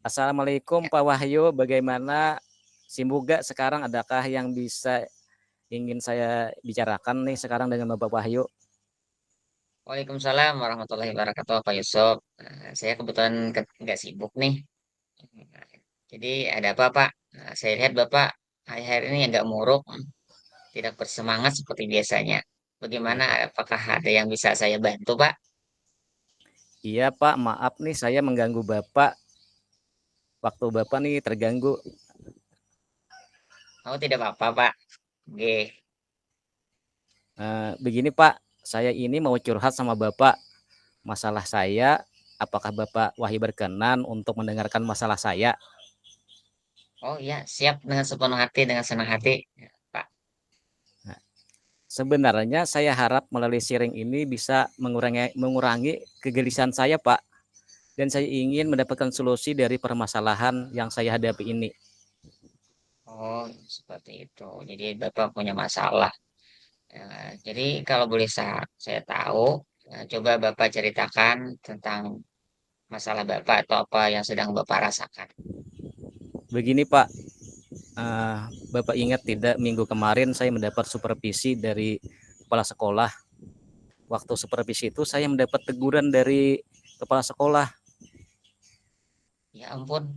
Assalamualaikum Ya, Pak Wahyu, bagaimana? Semoga sekarang adakah yang bisa ingin saya bicarakan nih sekarang dengan Bapak Wahyu? Waalaikumsalam warahmatullahi wabarakatuh, Pak Yusuf. Saya kebetulan nggak sibuk nih. Nah, jadi ada apa, Pak? Saya lihat Bapak akhir-akhir ini agak murung, tidak bersemangat seperti biasanya. Iya Bagaimana? Pak. Apakah ada yang bisa saya bantu, Pak? Iya Pak, maaf nih saya mengganggu Bapak. Waktu Bapak nih terganggu. Oh, tidak apa-apa, Pak. Oke. Begini Pak, saya ini mau curhat sama Bapak. Masalah saya, apakah Bapak Wahyu berkenan untuk mendengarkan masalah saya? Oh iya, siap dengan sepenuh hati, dengan senang hati, ya, Pak. Nah, sebenarnya saya harap melalui sharing ini bisa mengurangi kegelisahan saya Pak. Dan saya ingin mendapatkan solusi dari permasalahan yang saya hadapi ini. Oh, seperti itu. Jadi Bapak punya masalah. Jadi kalau boleh saya tahu, coba Bapak ceritakan tentang masalah Bapak atau apa yang sedang Bapak rasakan. Begini Pak, uh, Bapak ingat tidak minggu kemarin saya mendapat supervisi dari kepala sekolah. Waktu supervisi itu saya mendapat teguran dari kepala sekolah. Ya ampun,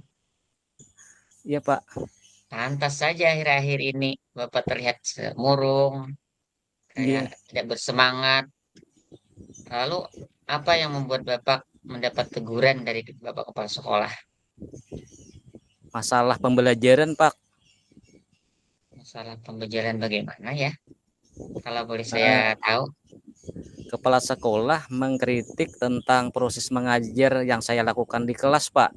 Iya Pak. pantas saja akhir-akhir ini Bapak terlihat murung, kayak Iya. tidak bersemangat. Lalu, apa yang membuat Bapak mendapat teguran dari Bapak Kepala Sekolah? Masalah pembelajaran Pak. Masalah pembelajaran bagaimana ya? Kalau boleh saya Uh, tahu. Kepala sekolah mengkritik tentang proses mengajar yang saya lakukan di kelas Pak.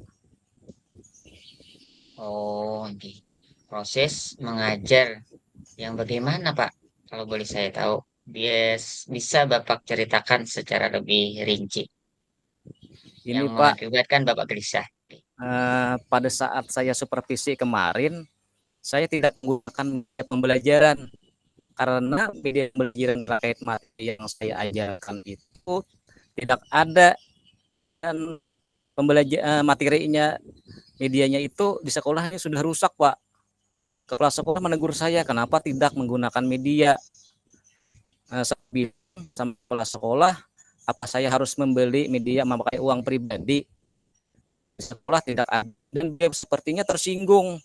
Oh, di proses mengajar yang bagaimana, Pak? Kalau boleh saya tahu, bisa Bapak ceritakan secara lebih rinci yang Ini Pak, mengakibatkan Bapak gelisah. pada saat saya supervisi kemarin, saya tidak menggunakan media pembelajaran karena media pembelajaran terkait materi yang saya ajarkan itu tidak ada, dan materinya, medianya itu di sekolahnya sudah rusak Pak. Kepala sekolah menegur saya kenapa tidak menggunakan media. Saya bilang sama kepala sekolah, apa saya harus membeli media memakai uang pribadi? Di sekolah tidak ada, dan dia sepertinya tersinggung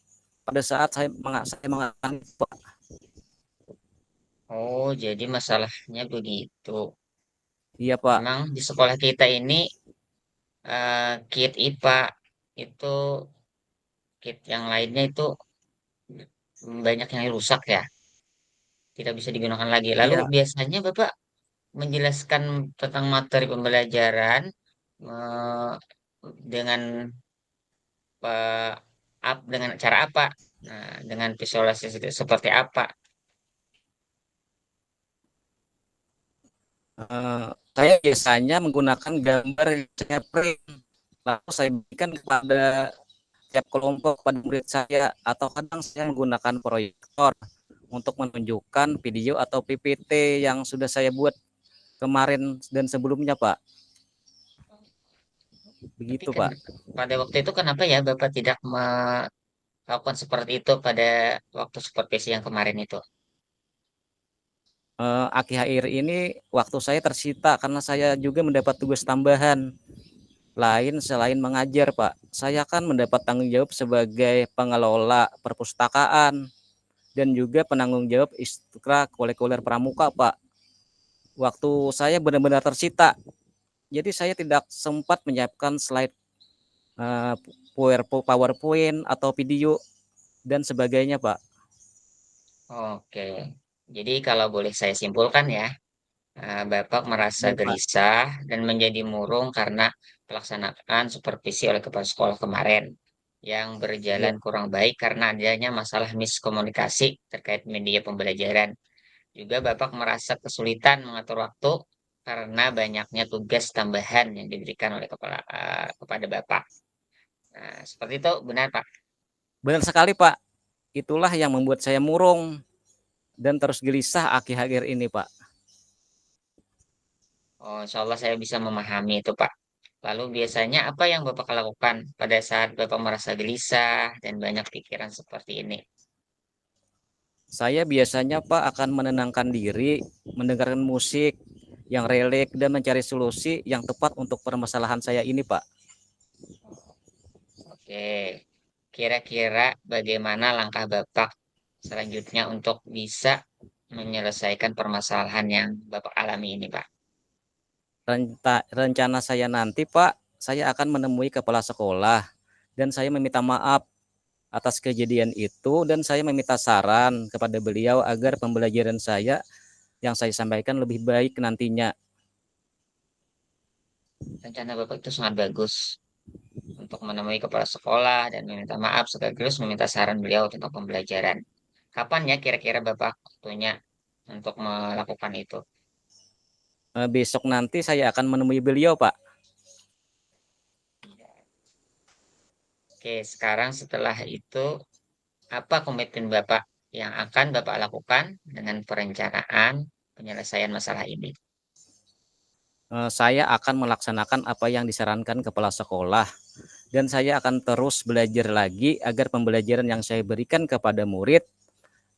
pada saat saya mengatakan Pak. Oh, jadi masalahnya begitu. Iya Pak. Memang di sekolah kita ini kit IPA itu kit yang lainnya itu banyak yang rusak ya, tidak bisa digunakan lagi. Lalu Iya. biasanya Bapak menjelaskan tentang materi pembelajaran eh, dengan dengan cara apa? Nah, dengan visualisasi itu seperti apa? Saya biasanya menggunakan gambar yang saya print, lalu saya berikan kepada tiap kelompok, pada murid saya, atau kadang saya menggunakan proyektor untuk menunjukkan video atau PPT yang sudah saya buat kemarin dan sebelumnya Pak. Tapi Begitu kan Pak. pada waktu itu kenapa ya Bapak tidak melakukan seperti itu pada waktu supervisi yang kemarin itu? Akhir-akhir ini waktu saya tersita karena saya juga mendapat tugas tambahan lain selain mengajar Pak. Saya kan mendapat tanggung jawab sebagai pengelola perpustakaan dan juga penanggung jawab ekstrakurikuler pramuka Pak. Waktu saya benar-benar tersita, jadi saya tidak sempat menyiapkan slide, uh, PowerPoint atau video dan sebagainya Pak. Oke, jadi kalau boleh saya simpulkan ya, Bapak merasa Baik Pak. gelisah dan menjadi murung karena pelaksanaan supervisi oleh kepala sekolah kemarin yang Iya. berjalan kurang baik karena adanya masalah miskomunikasi terkait media pembelajaran. Juga Bapak merasa kesulitan mengatur waktu karena banyaknya tugas tambahan yang diberikan oleh kepada Bapak. Nah, seperti itu benar, Pak. Benar sekali Pak. Itulah yang membuat saya murung dan terus gelisah akhir-akhir ini Pak. Oh, insya Allah saya bisa memahami itu, Pak. Lalu biasanya apa yang Bapak lakukan pada saat Bapak merasa gelisah dan banyak pikiran seperti ini? Saya biasanya Pak akan menenangkan diri, mendengarkan musik yang relek dan mencari solusi yang tepat untuk permasalahan saya ini Pak. Oke, kira-kira bagaimana langkah Bapak selanjutnya untuk bisa menyelesaikan permasalahan yang Bapak alami ini, Pak? Rencana saya nanti Pak, saya akan menemui kepala sekolah dan saya meminta maaf atas kejadian itu dan saya meminta saran kepada beliau agar pembelajaran saya yang saya sampaikan lebih baik nantinya. Rencana Bapak itu sangat bagus untuk menemui kepala sekolah dan meminta maaf sekaligus meminta saran beliau tentang pembelajaran. Kapan ya kira-kira Bapak waktunya untuk melakukan itu? Besok nanti saya akan menemui beliau Pak. Oke, sekarang setelah itu, apa komitmen Bapak yang akan Bapak lakukan dengan perencanaan penyelesaian masalah ini? Saya akan melaksanakan apa yang disarankan kepala sekolah dan saya akan terus belajar lagi agar pembelajaran yang saya berikan kepada murid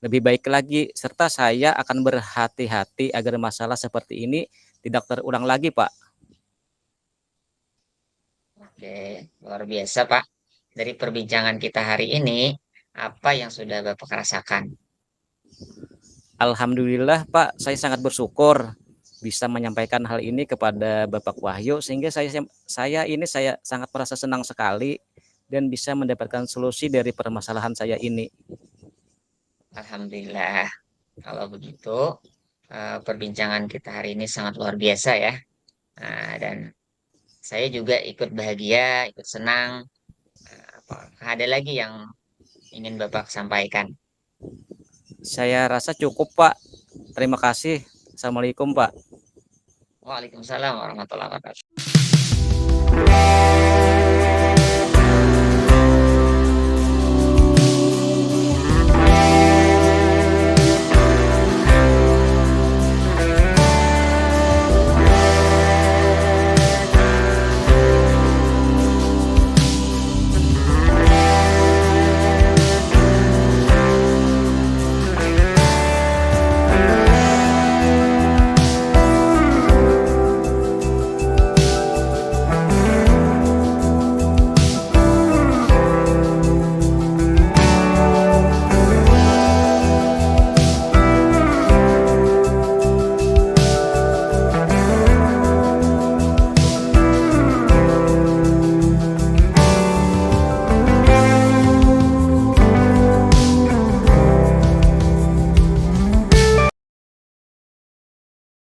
lebih baik lagi serta saya akan berhati-hati agar masalah seperti ini tidak terulang lagi, Pak. Oke, luar biasa, Pak. Dari perbincangan kita hari ini, apa yang sudah Bapak rasakan? Alhamdulillah, Pak, saya sangat bersyukur bisa menyampaikan hal ini kepada Bapak Wahyu sehingga saya sangat merasa senang sekali dan bisa mendapatkan solusi dari permasalahan saya ini. Alhamdulillah. Kalau begitu, perbincangan kita hari ini sangat luar biasa ya. Dan saya juga ikut bahagia, ikut senang. Apakah ada lagi yang ingin Bapak sampaikan? Saya rasa cukup, Pak. Terima kasih. Assalamualaikum, Pak. Waalaikumsalam warahmatullahi wabarakatuh.